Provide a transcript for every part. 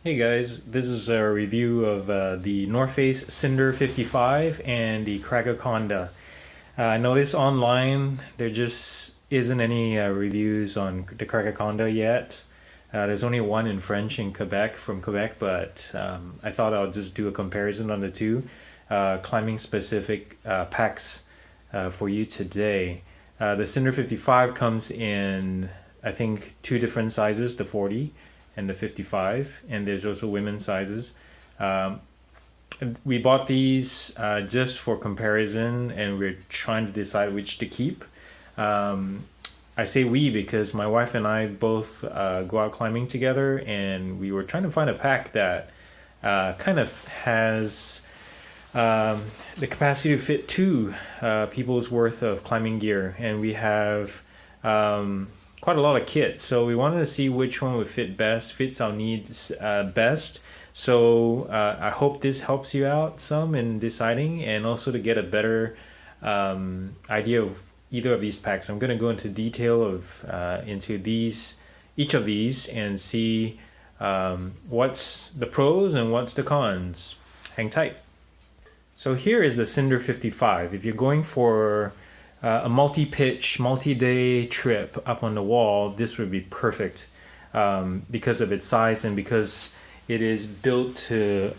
Hey guys, this is a review of the North Face Cinder 55 and the Cragaconda. I noticed online there just isn't any reviews on the Cragaconda yet. There's only one in French in Quebec, from Quebec, but I thought I'll just do a comparison on the two climbing specific packs for you today. The Cinder 55 comes in, I think, two different sizes, the 40 and the 55, and there's also women's sizes. Um, we bought these just for comparison, and we're trying to decide which to keep. Um, I say we because my wife and I both go out climbing together, and we were trying to find a pack that kind of has the capacity to fit two people's worth of climbing gear, and we have quite a lot of kit. So we wanted to see which one would fits our needs best. So I hope this helps you out some in deciding, and also to get a better idea of either of these packs. I'm going to go into detail of into each of these and see what's the pros and what's the cons. Hang tight. So here is the Cinder 55. If you're going for a multi-pitch, multi-day trip up on the wall, this would be perfect because of its size and because it is built to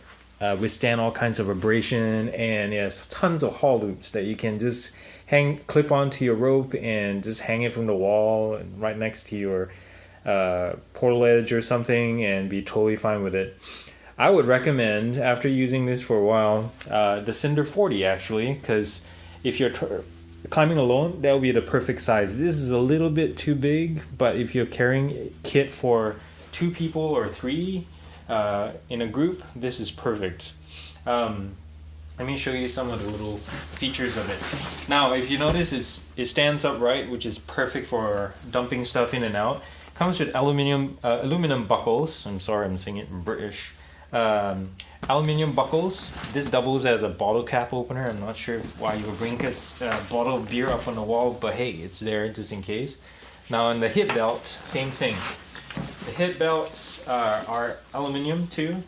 withstand all kinds of vibration, and it has tons of haul loops that you can just clip onto your rope and just hang it from the wall and right next to your portal edge or something and be totally fine with it. I would recommend, after using this for a while, the Cinder 40 actually, because if you're climbing alone, that would be the perfect size. This is a little bit too big, but if you're carrying kit for two people or three in a group, this is perfect. Let me show you some of the little features of it. Now, if you notice, it stands upright, which is perfect for dumping stuff in and out. Comes with aluminum buckles. I'm sorry, I'm saying it in British. Aluminium buckles. This doubles as a bottle cap opener. I'm not sure why you would bring a bottle of beer up on the wall, but hey, it's there just in case. Now on the hip belt, same thing. The hip belts are aluminium too,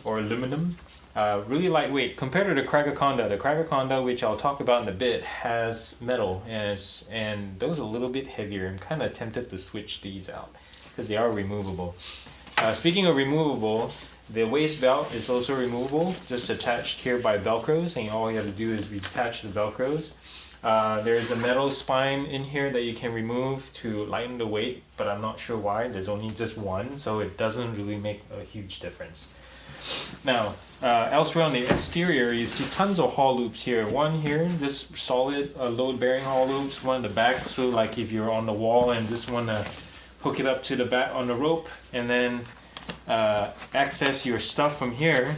or aluminum. Really lightweight compared to the Cragaconda. The Cragaconda, which I'll talk about in a bit, has metal, and those are a little bit heavier. I'm kind of tempted to switch these out because they are removable. Speaking of removable, the waist belt is also removable, just attached here by Velcros, and all you have to do is attach the Velcros. There's a metal spine in here that you can remove to lighten the weight, but I'm not sure why. There's only just one, so it doesn't really make a huge difference. Now, elsewhere on the exterior, you see tons of haul loops here. One here, this solid load-bearing haul loops. One in the back, so like if you're on the wall and just want to hook it up to the back on the rope, and then access your stuff from here.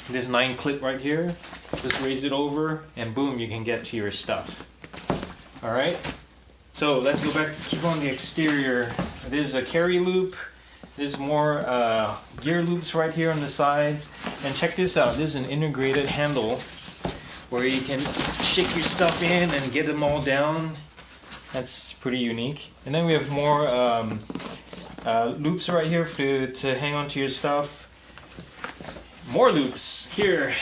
This 9 clip right here, just raise it over and boom, you can get to your stuff. All right, so let's go back to keep on the exterior. There's a carry loop. There's more gear loops right here on the sides, and check this out. This is an integrated handle where you can shake your stuff in and get them all down. That's pretty unique. And then we have more loops right here to hang on to your stuff. More loops here.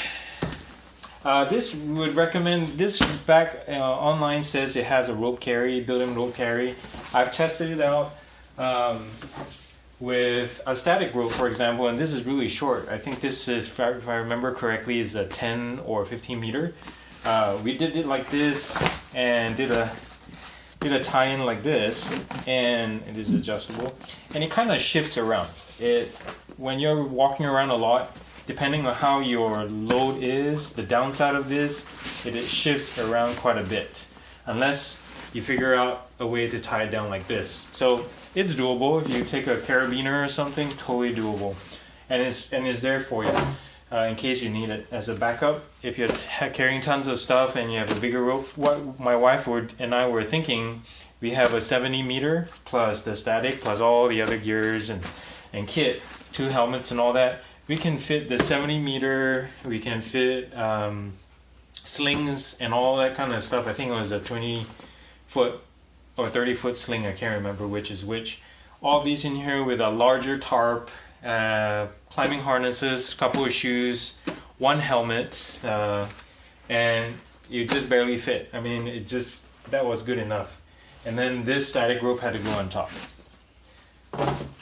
This would recommend, this back online says it has a rope carry, built-in rope carry. I've tested it out with a static rope, for example, and this is really short. I think this is, if I remember correctly, is a 10 or 15 meter. We did it like this and did a tie-in like this, and it is adjustable, and it kind of shifts around. When you're walking around a lot, depending on how your load is, the downside of this, it shifts around quite a bit, unless you figure out a way to tie it down like this. So it's doable. If you take a carabiner or something, totally doable, and it's there for you. In case you need it as a backup. If you're carrying tons of stuff and you have a bigger rope, what my wife and I were thinking, we have a 70 meter plus the static plus all the other gears and kit, 2 helmets and all that. We can fit the 70 meter, we can fit slings and all that kind of stuff. I think it was a 20 foot or 30 foot sling, I can't remember which is which. All these in here with a larger tarp climbing harnesses, couple of shoes, one helmet, and you just barely fit. I mean, that was good enough. And then this static rope had to go on top.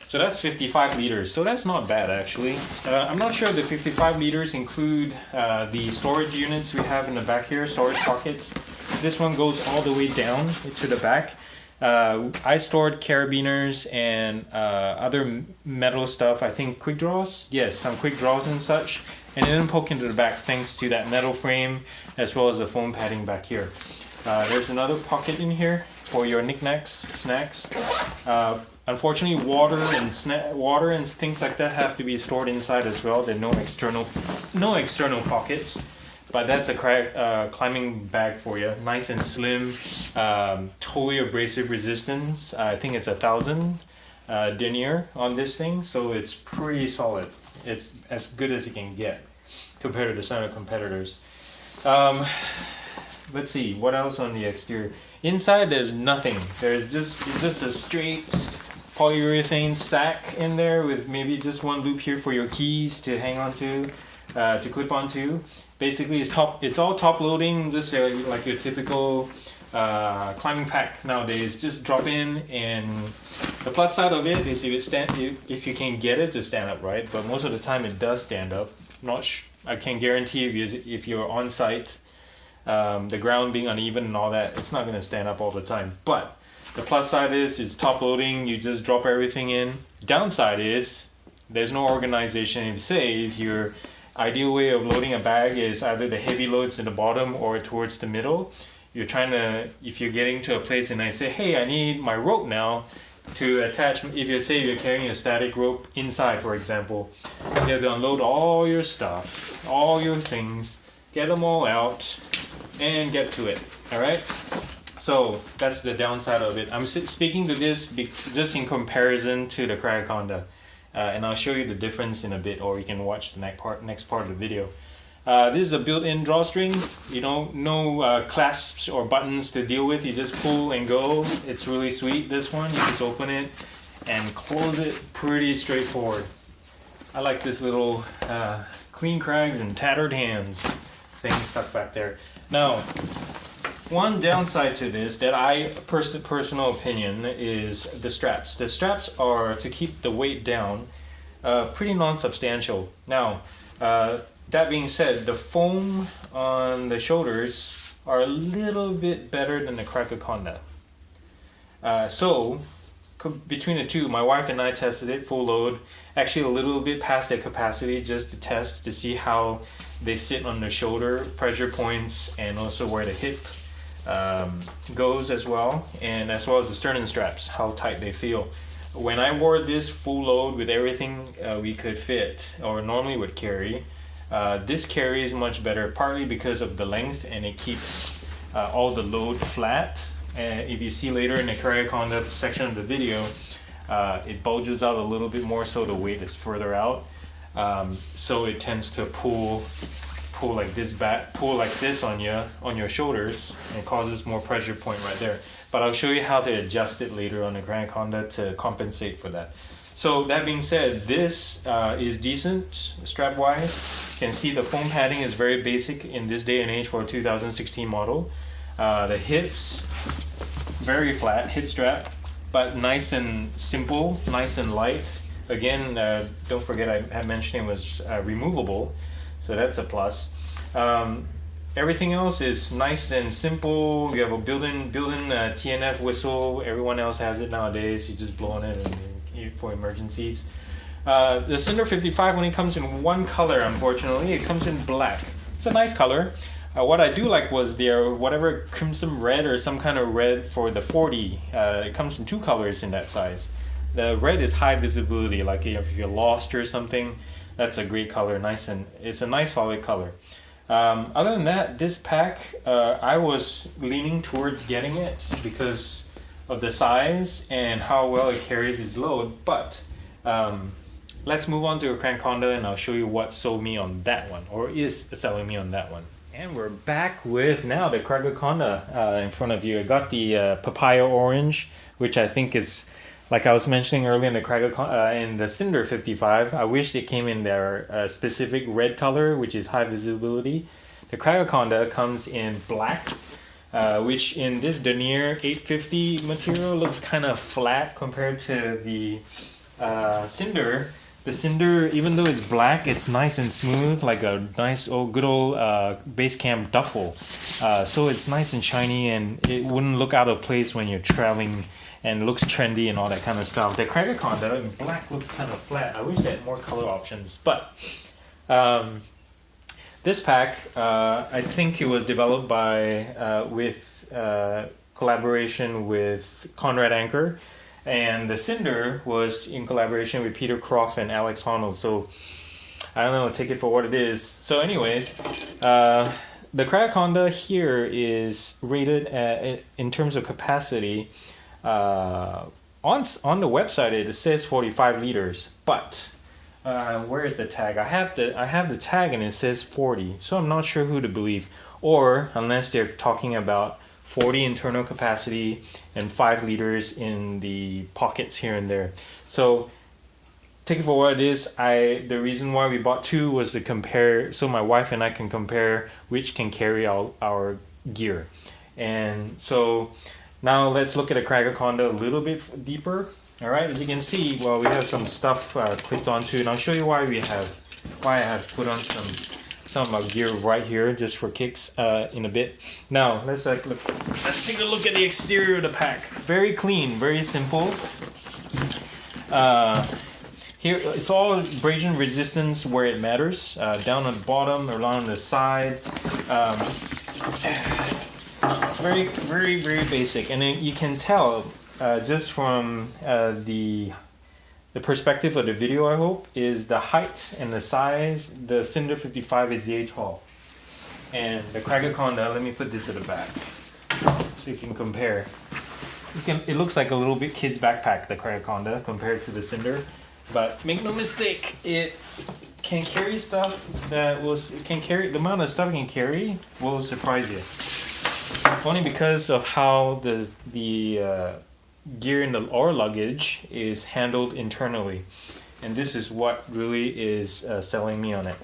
So that's 55 liters. So that's not bad actually. I'm not sure the 55 liters include the storage units we have in the back here, storage pockets. This one goes all the way down to the back. I stored carabiners and other metal stuff. I think quick draws. Yes, some quick draws and such. And it didn't poke into the back thanks to that metal frame as well as the foam padding back here. There's another pocket in here for your knickknacks, snacks. Unfortunately, water and things like that have to be stored inside as well. There are no external pockets. But that's a climbing bag for you. Nice and slim, totally abrasive resistance. I think it's 1,000 denier on this thing, so it's pretty solid. It's as good as you can get compared to some of the competitors. Let's see, what else on the exterior? Inside, there's nothing. It's just a straight polyurethane sack in there with maybe just one loop here for your keys to hang on to clip onto. Basically, it's all top loading, just like your typical climbing pack nowadays. Just drop in, and the plus side of it is if you can get it to stand up, right? But most of the time it does stand up. I can't guarantee if you're on site, the ground being uneven and all that, it's not going to stand up all the time. But the plus side is top loading. You just drop everything in. Downside is there's no organization. If your ideal way of loading a bag is either the heavy loads in the bottom or towards the middle, if you're getting to a place and I say, hey, I need my rope now to attach, if you say you're carrying a static rope inside, for example, you have to unload all your stuff, all your things, get them all out, and get to it, all right? So that's the downside of it. I'm speaking to this just in comparison to the Cragaconda. And I'll show you the difference in a bit, or you can watch the next part of the video. This is a built-in drawstring. No clasps or buttons to deal with. You just pull and go. It's really sweet, this one. You just open it and close it. Pretty straightforward. I like this little clean crags and tattered hands thing stuck back there. Now, one downside to this that personal opinion is the straps. The straps are to keep the weight down, pretty non-substantial. Now, that being said, the foam on the shoulders are a little bit better than the Cragaconda. So, between the two, my wife and I tested it full load, actually a little bit past their capacity just to test to see how they sit on the shoulder, pressure points, and also where the hip goes as well as the sternum straps, how tight they feel. When I wore this full load with everything we could fit or normally would carry, this carries much better, partly because of the length, and it keeps all the load flat. If you see later in the Cragaconda section of the video, it bulges out a little bit more, so the weight is further out, so it tends to pull like this on your shoulders, and causes more pressure point right there. But I'll show you how to adjust it later on the Cragaconda to compensate for that. So that being said, this is decent strap wise. You can see the foam padding is very basic in this day and age for a 2016 model. The hips, very flat hip strap, but nice and simple, nice and light. Again, don't forget I had mentioned it was removable, so that's a plus. Everything else is nice and simple. You have a built-in TNF whistle. Everyone else has it nowadays. You just blow on it for emergencies. The Cinder 55 only comes in one color, unfortunately. It comes in black. It's a nice color. What I do like was their whatever crimson red or some kind of red for the 40. It comes in two colors in that size. The red is high visibility, like if you're lost or something, that's a great color. It's a nice solid color. Other than that, this pack, I was leaning towards getting it because of the size and how well it carries its load. But let's move on to a Cragaconda, and I'll show you what sold me on that one, or is selling me on that one. And we're back with now the Cragaconda in front of you. I got the papaya orange, which I think is like I was mentioning earlier in the in the Cinder 55, I wished it came in their specific red color, which is high visibility. The Cragaconda comes in black, which in this denier 850 material looks kind of flat compared to the Cinder. The Cinder, even though it's black, it's nice and smooth, like a nice good old base camp duffel. So it's nice and shiny, and it wouldn't look out of place when you're traveling, and looks trendy and all that kind of stuff. The Cragaconda in black looks kind of flat. I wish they had more color options, but this pack, I think it was developed by with collaboration with Conrad Anker. And the Cinder was in collaboration with Peter Croft and Alex Honnold. So, I don't know, take it for what it is. So anyways, the Cragaconda here is rated in terms of capacity. On the website it says 45 liters. But, where is the tag? I have the tag and it says 40. So I'm not sure who to believe. Or, unless they're talking about 40 internal capacity and 5 liters in the pockets here and there. So take it for what it is. The reason why we bought 2 was to compare, so my wife and I can compare which can carry our gear. And so now let's look at a Cragaconda a little bit deeper. All right, as you can see, well, we have some stuff clipped onto, and I'll show you why I have put on some of my gear right here just for kicks in a bit. Now let's take a look at the exterior of the pack. Very clean, very simple. Here it's all abrasion resistance where it matters. Down on the bottom, along the side. It's very, very, very basic, and then you can tell just from the perspective of the video, I hope, is the height and the size. The Cinder 55 is yay tall. And the Cragaconda, let me put this at the back so you can compare. It looks like a little bit kid's backpack, the Cragaconda, compared to the Cinder. But make no mistake, it can carry stuff the amount of stuff it can carry will surprise you. Only because of how the gear in our luggage is handled internally, and this is what really is selling me on it.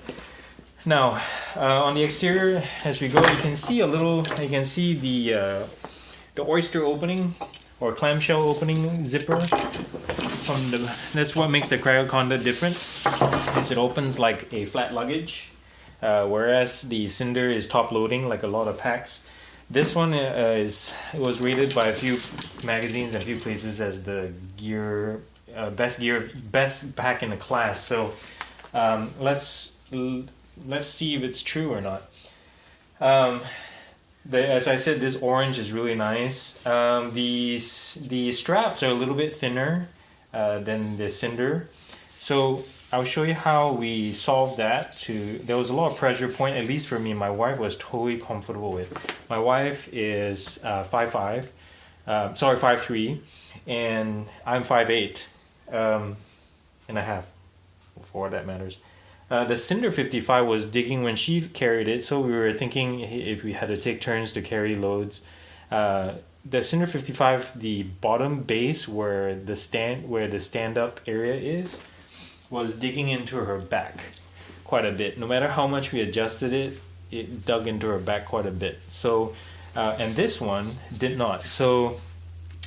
Now on the exterior, as we go, you can see the oyster opening or clamshell opening zipper. That's what makes the Cragaconda different, is it opens like a flat luggage, whereas the Cinder is top loading like a lot of packs. This one was rated by a few magazines and a few places as the best pack in the class. So let's see if it's true or not. As I said, this orange is really nice. The straps are a little bit thinner than the Cinder. So I'll show you how we solved that. There was a lot of pressure point, at least for me. My wife was totally comfortable with. My wife is 5'3", and I'm 5'8", and a half, for what that matters. The Cinder 55 was digging when she carried it, so we were thinking if we had to take turns to carry loads. The Cinder 55, the bottom base where the stand-up area is, was digging into her back quite a bit. No matter how much we adjusted it, it dug into her back quite a bit. So, and this one did not. So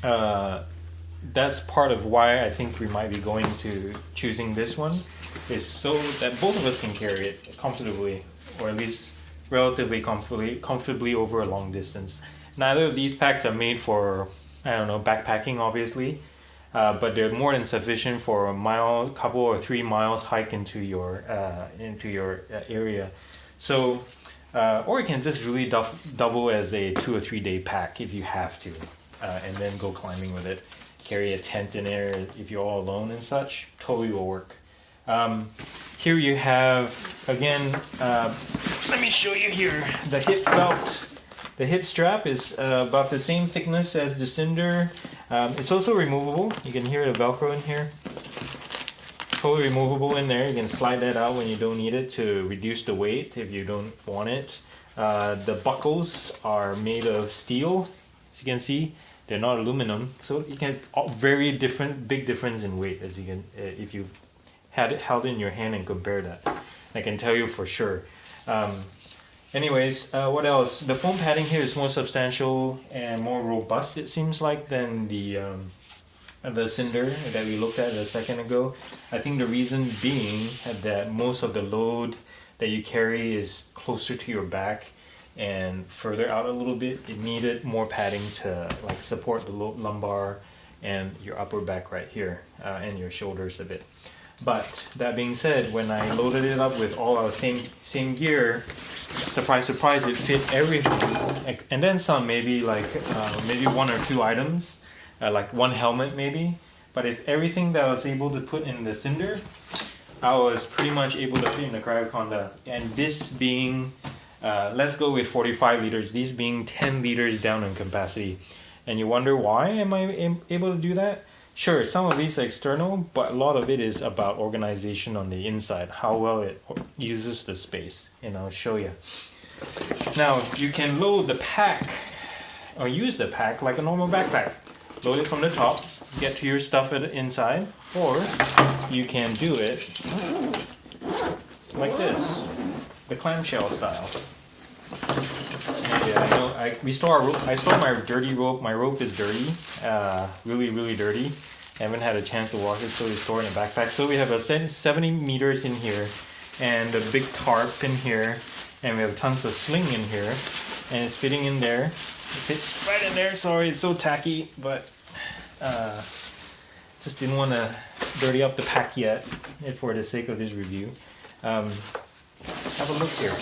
that's part of why I think we might be going to choosing this one, is so that both of us can carry it comfortably, or at least relatively comfortably over a long distance. Neither of these packs are made for, backpacking, obviously. But they're more than sufficient for a couple or 3 miles hike into your area. So, or you can just really double as a 2 or 3 day pack if you have to, and then go climbing with it. Carry a tent in there if you're all alone and such. Totally will work. Here you have, again, let me show you here, the hip belt. The hip strap is about the same thickness as the Cinder. It's also removable. You can hear the Velcro in here. Totally removable in there. You can slide that out when you don't need it to reduce the weight if you don't want it. The buckles are made of steel, as you can see. They're not aluminum, so you can very big difference in weight as you can if you had it held in your hand and compare that. I can tell you for sure. Anyways, what else? The foam padding here is more substantial and more robust, it seems like, than the Cinder that we looked at a second ago. I think the reason being that most of the load that you carry is closer to your back and further out a little bit. It needed more padding to like support the lumbar and your upper back right here and your shoulders a bit. But that being said, when I loaded it up with all our same gear, surprise surprise, it fit everything and then some, maybe like maybe 1 or 2 items, like 1 helmet maybe. But if everything that I was able to put in the Cinder, I was pretty much able to fit in the Cragaconda. And this being let's go with 45 liters, these being 10 liters down in capacity. And you wonder, why am I able to do that? Sure, some of these are external, but a lot of it is about organization on the inside, how well it uses the space, and I'll show you. Now, you can load the pack, or use the pack like a normal backpack. Load it from the top, get to your stuff at the inside, or you can do it like this, the clamshell style. And I store my dirty rope. My rope is dirty, really dirty. I haven't had a chance to wash it, so we store it in a backpack. So we have a 70 meters in here, and a big tarp in here, and we have tons of sling in here, and it's fitting in there. It fits right in there. Sorry, it's so tacky, but just didn't want to dirty up the pack yet, for the sake of this review. Have a look here.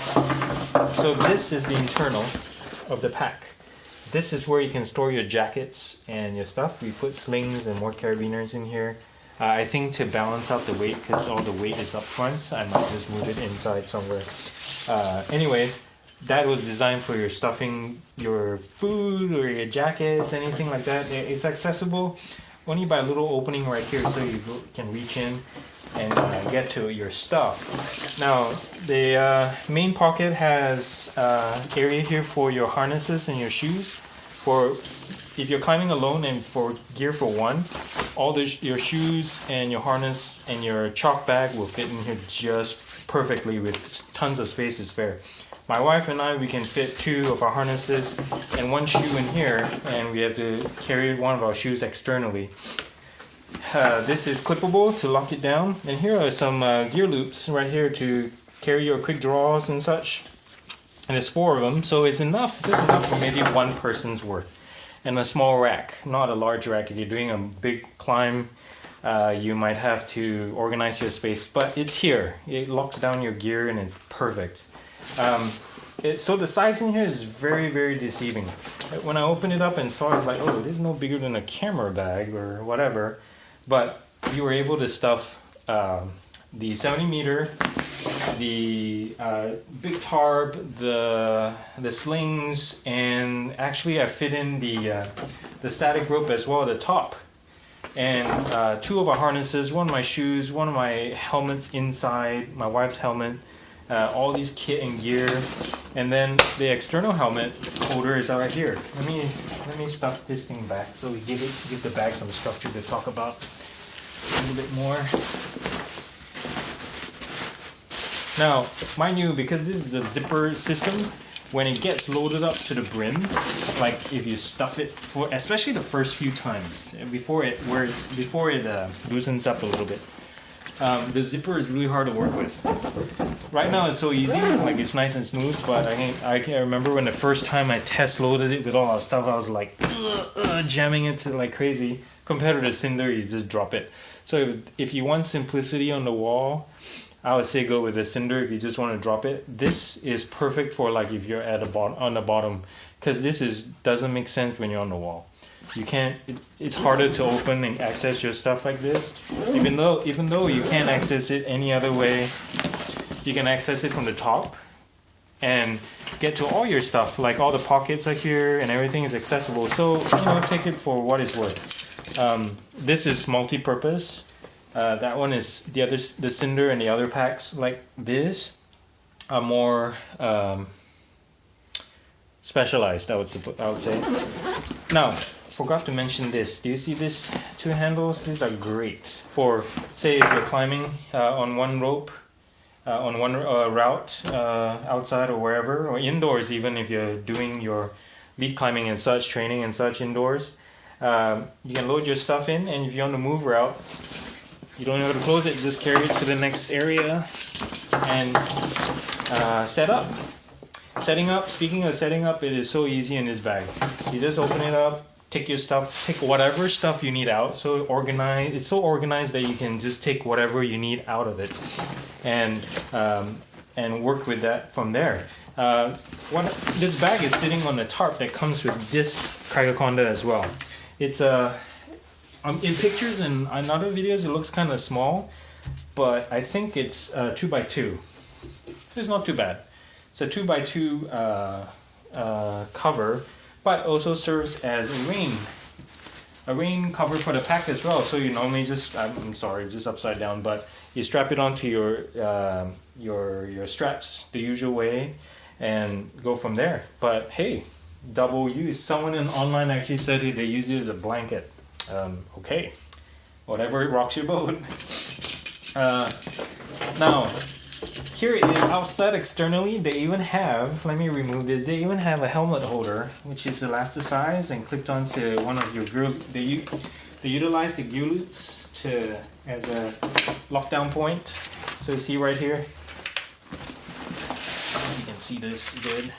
So this is the internal of the pack. This is where you can store your jackets and your stuff. We put slings and more carabiners in here. I think to balance out the weight, because all the weight is up front, I might just move it inside somewhere. Anyways, that was designed for your stuffing your food or your jackets, anything like that. It's accessible only by a little opening right here, so you can reach in and get to your stuff. Now, the main pocket has area here for your harnesses and your shoes. For if you're climbing alone, and for gear for one, all your shoes and your harness and your chalk bag will fit in here just perfectly with tons of space to spare. My wife and I, we can fit 2 of our harnesses and 1 shoe in here, and we have to carry one of our shoes externally. This is clippable to lock it down, and here are some gear loops right here to carry your quick draws and such. And there's 4 of them, so it's just enough for maybe 1 person's worth. And a small rack, not a large rack. If you're doing a big climb, you might have to organize your space, but it's here. It locks down your gear and it's perfect. So the sizing here is very deceiving. When I opened it up and saw it, I was like, oh, this is no bigger than a camera bag or whatever. But you were able to stuff the 70 meter, the big tarp, the slings, and actually I fit in the static rope as well at the top. And 2 of our harnesses, 1 of my shoes, 1 of my helmets inside, my wife's helmet, all these kit and gear, and then the external helmet holder is right here. Let me stuff this thing back so we give the bag some structure to talk about a little bit more. Now, mind you, because this is a zipper system, when it gets loaded up to the brim, like if you stuff it, especially the first few times, before it loosens up a little bit, the zipper is really hard to work with. Right now it's so easy, like it's nice and smooth, but I can remember when the first time I test loaded it with all our stuff, I was like jamming it to like crazy. Compared to the Cinder, you just drop it. So if you want simplicity on the wall, I would say go with the Cinder if you just want to drop it. This is perfect for like if you're at on the bottom, because doesn't make sense when you're on the wall. You can't. It's harder to open and access your stuff like this. Even though you can't access it any other way, you can access it from the top and get to all your stuff. Like all the pockets are here and everything is accessible. So take it for what it's worth. This is multi-purpose. That one is the Cinder, and the other packs like this are more specialized, I would say. Now, forgot to mention this. Do you see this two handles? These are great for, say, if you're climbing on one rope, on one route outside or wherever, or indoors even if you're doing your lead climbing and such, training and such indoors. You can load your stuff in, and if you're on the move route, you don't know how to close it, just carry it to the next area and set up. Setting up, speaking of setting up, it is so easy in this bag. You just open it up, take your stuff, take whatever stuff you need out. So organized, it's so organized that you can just take whatever you need out of it and work with that from there. This bag is sitting on the tarp that comes with this Cragaconda as well. It's in pictures and in other videos it looks kind of small, but I think it's 2x2. So it's not too bad. It's a 2x2 cover, but also serves as a rain cover for the pack as well. So you normally just, I'm sorry, just upside down, but you strap it onto your straps the usual way and go from there. But hey, double use. Someone online actually said they use it as a blanket. Okay, whatever rocks your boat. Now, here it is outside externally. They even have, let me remove this, they even have a helmet holder which is elasticized and clipped onto one of your gear. They utilize the gear loops as a lockdown point. So you see right here, you can see this good.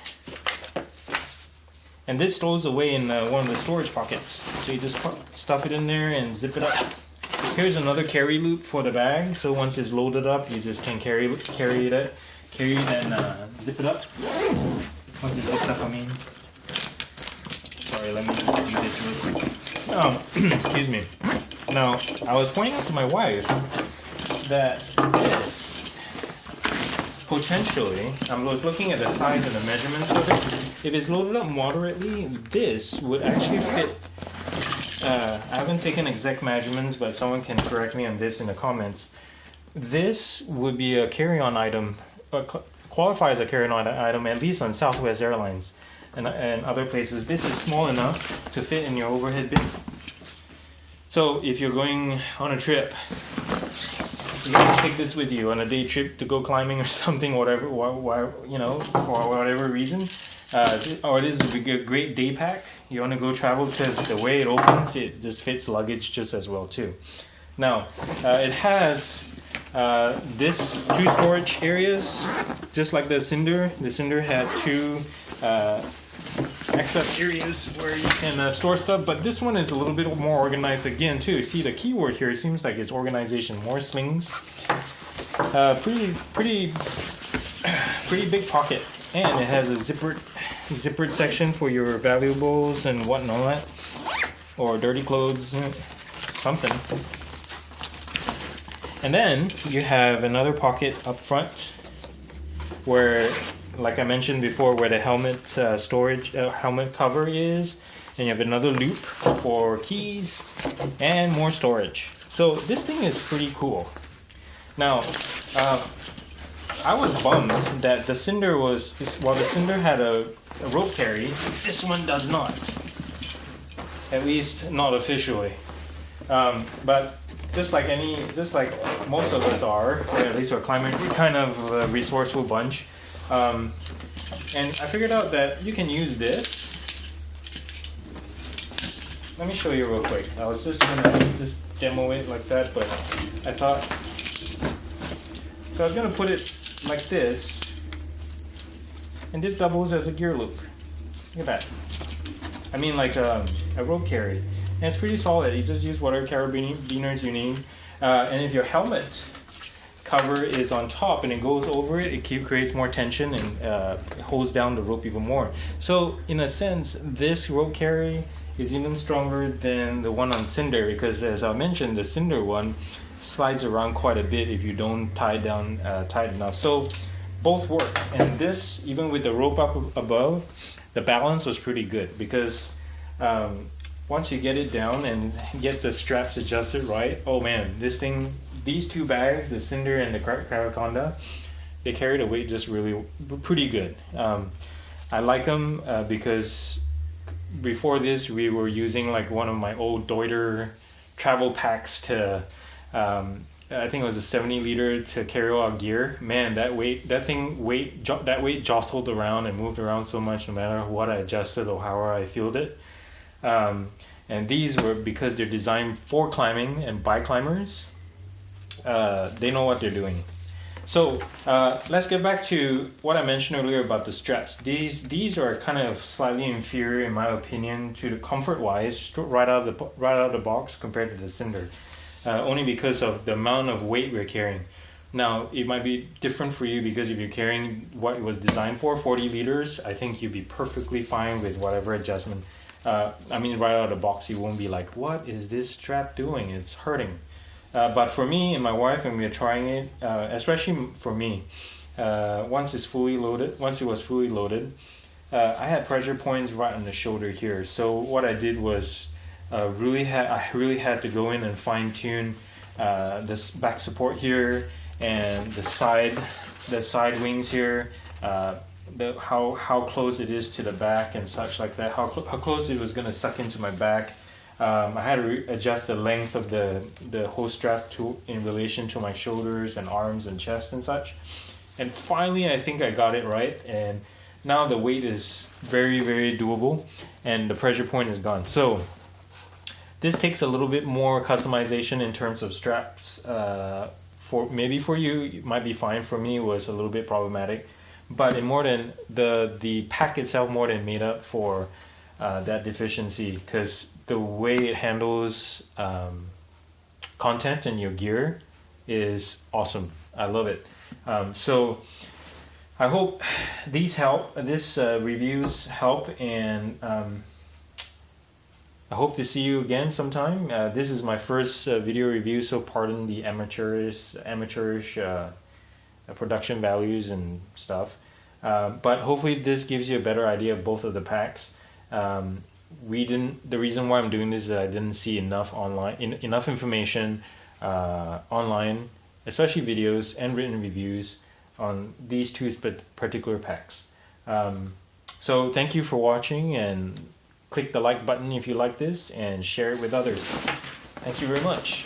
And this stores away in one of the storage pockets. So you just stuff it in there and zip it up. Here's another carry loop for the bag. So once it's loaded up, you just can carry it and zip it up. Once it's zipped up, I mean. Sorry, let me just do this real quick. Excuse me. Now, I was pointing out to my wife that this potentially, I was looking at the size and the measurements of it. If it's loaded up moderately, this would actually fit. I haven't taken exact measurements, but someone can correct me on this in the comments. This would be a carry-on item, qualify as a carry-on item, at least on Southwest Airlines and other places. This is small enough to fit in your overhead bin. So if you're going on a trip, you can take this with you on a day trip to go climbing or something, whatever, you know, for whatever reason. Or this would be a great day pack. You want to go travel because the way it opens, it just fits luggage just as well too. Now, it has this two storage areas, just like the Cinder. The Cinder had two access areas where you can store stuff, but this one is a little bit more organized again too. See the keyword here, it seems like it's organization. More slings, pretty big pocket, and it has a zippered section for your valuables and whatnot, or dirty clothes, something. And then you have another pocket up front where, like I mentioned before, where the helmet helmet cover is, and you have another loop for keys and more storage. So this thing is pretty cool. Now, I was bummed that the Cinder while the Cinder had a rope carry, this one does not. At least not officially. But just like most of us are, or at least our climbers, we're kind of a resourceful bunch. And I figured out that you can use this. Let me show you real quick. I was just gonna just demo it like that, but I thought, so I was gonna put it like this, and this doubles as a gear loop. Look at that. I mean, like a rope carry, and it's pretty solid. You just use whatever carabiners you need, and if your helmet cover is on top and it goes over it, creates more tension and it holds down the rope even more. So in a sense, this rope carry is even stronger than the one on Cinder, because as I mentioned, the Cinder one slides around quite a bit if you don't tie it down tight enough. So both work, and this, even with the rope up above, the balance was pretty good, because once you get it down and get the straps adjusted right, oh man, this thing, these two bags, the Cinder and the Cragaconda, they carry the weight just really pretty good. I like them because before this, we were using like one of my old Deuter travel packs to, I think it was a 70 liter to carry all our gear. Man, that weight jostled around and moved around so much no matter what I adjusted or however I filled it. And these were, because they're designed for climbing and by climbers, they know what they're doing. So let's get back to what I mentioned earlier about the straps. These are kind of slightly inferior in my opinion to the comfort wise right out of the box compared to the Cinder, only because of the amount of weight we're carrying. Now it might be different for you, because if you're carrying what it was designed for, 40 liters, I think you'd be perfectly fine with whatever adjustment. I mean, right out of the box you won't be like, what is this strap doing? It's hurting. But for me and my wife, when we were trying it, especially for me, once it was fully loaded, I had pressure points right on the shoulder here. So what I did was I really had to go in and fine tune this back support here and the side wings here, how close it is to the back and such like that, how close it was going to suck into my back. I had to adjust the length of the hose strap in relation to my shoulders and arms and chest and such. And finally, I think I got it right. And now the weight is very, very doable and the pressure point is gone. So this takes a little bit more customization in terms of straps. For you, it might be fine. For me, it was a little bit problematic. But in more than the pack itself more than made up for that deficiency, because the way it handles content in your gear is awesome. I love it. So I hope these help. Reviews help, and I hope to see you again sometime. This is my first video review, so pardon the amateurish production values and stuff. But hopefully this gives you a better idea of both of the packs. The reason why I'm doing this is I didn't see enough information online, especially videos and written reviews on these two particular packs. So thank you for watching, and click the like button if you like this and share it with others. Thank you very much.